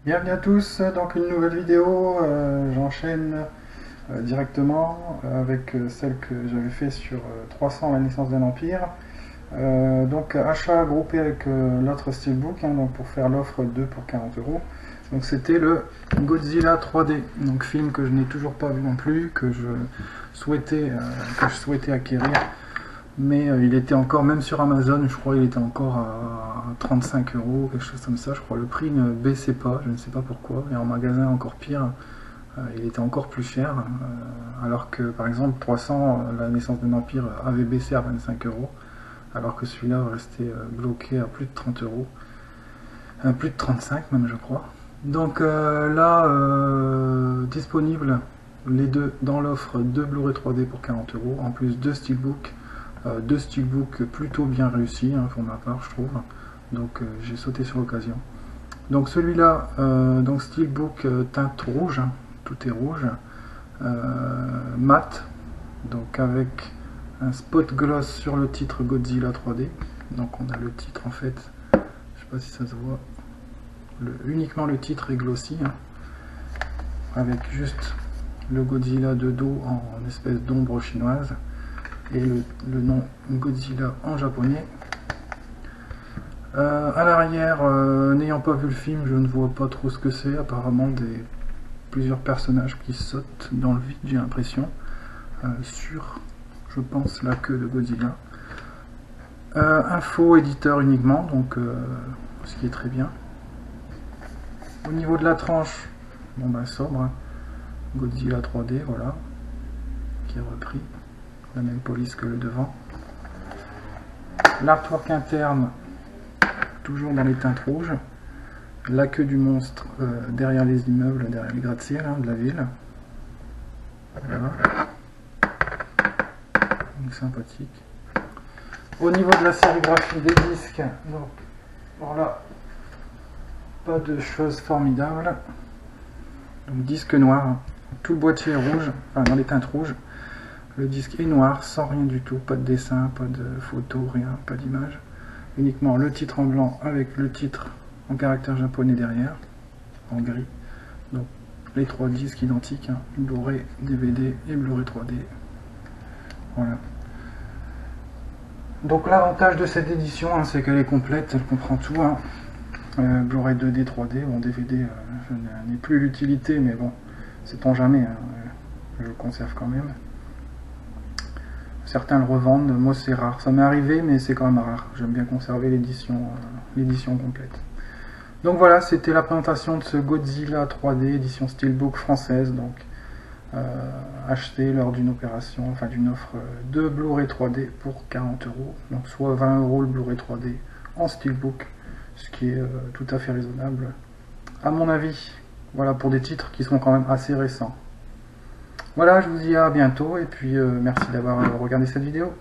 Bienvenue à tous, donc une nouvelle vidéo, j'enchaîne directement avec celle que j'avais fait sur 300 la naissance d'un empire. Donc achat groupé avec l'autre Steelbook, donc pour faire l'offre 2 pour 40 €. Donc c'était le Godzilla 3D, donc film que je n'ai toujours pas vu non plus, que je souhaitais acquérir. Mais il était encore, même sur Amazon, je crois il était encore à 35 €, quelque chose comme ça. Je crois le prix ne baissait pas, je ne sais pas pourquoi. Et en magasin encore pire, il était encore plus cher. Alors que par exemple 300, la naissance d'un empire, avait baissé à 25 €. Alors que celui-là restait bloqué à plus de 30 €. Plus de 35 même je crois. Donc là, disponible les deux dans l'offre, 2 Blu-ray 3D pour 40 €, en plus 2 Steelbook. Deux steelbooks plutôt bien réussis, pour ma part, je trouve. Donc j'ai sauté sur l'occasion. Donc celui-là, donc steelbook teinte rouge, tout est rouge, mat, donc avec un spot gloss sur le titre Godzilla 3D. Donc on a le titre en fait, je sais pas si ça se voit, uniquement le titre est glossy, avec juste le Godzilla de dos en espèce d'ombre chinoise. Et le nom Godzilla en japonais. À l'arrière, n'ayant pas vu le film, je ne vois pas trop ce que c'est. Apparemment plusieurs personnages qui sautent dans le vide, j'ai l'impression, sur, je pense, la queue de Godzilla. Info éditeur uniquement, donc ce qui est très bien. Au niveau de la tranche, bon ben sobre, Godzilla 3D, voilà, qui est repris. La même police que le devant. L'artwork interne, toujours dans les teintes rouges. La queue du monstre derrière les immeubles, derrière les gratte-ciel de la ville. Voilà. Donc sympathique. Au niveau de la sérigraphie des disques, donc voilà, pas de choses formidables. Donc disque noir, tout le boîtier est rouge, enfin dans les teintes rouges. Le disque est noir, sans rien du tout, pas de dessin, pas de photo, rien, pas d'image. Uniquement le titre en blanc avec le titre en caractère japonais derrière, en gris. Donc les trois disques identiques, Blu-ray, DVD et Blu-ray 3D. Voilà. Donc l'avantage de cette édition, c'est qu'elle est complète, elle comprend tout. Blu-ray 2D, 3D, bon DVD, je n'ai plus l'utilité, mais bon, sait-on jamais, je le conserve quand même. Certains le revendent, moi c'est rare. Ça m'est arrivé, mais c'est quand même rare. J'aime bien conserver l'édition complète. Donc voilà, c'était la présentation de ce Godzilla 3D, édition Steelbook française, donc acheté lors d'une opération, enfin d'une offre de Blu-ray 3D pour 40 €. Donc soit 20 € le Blu-ray 3D en Steelbook, ce qui est tout à fait raisonnable, à mon avis. Voilà, pour des titres qui sont quand même assez récents. Voilà, je vous dis à bientôt et puis merci d'avoir regardé cette vidéo.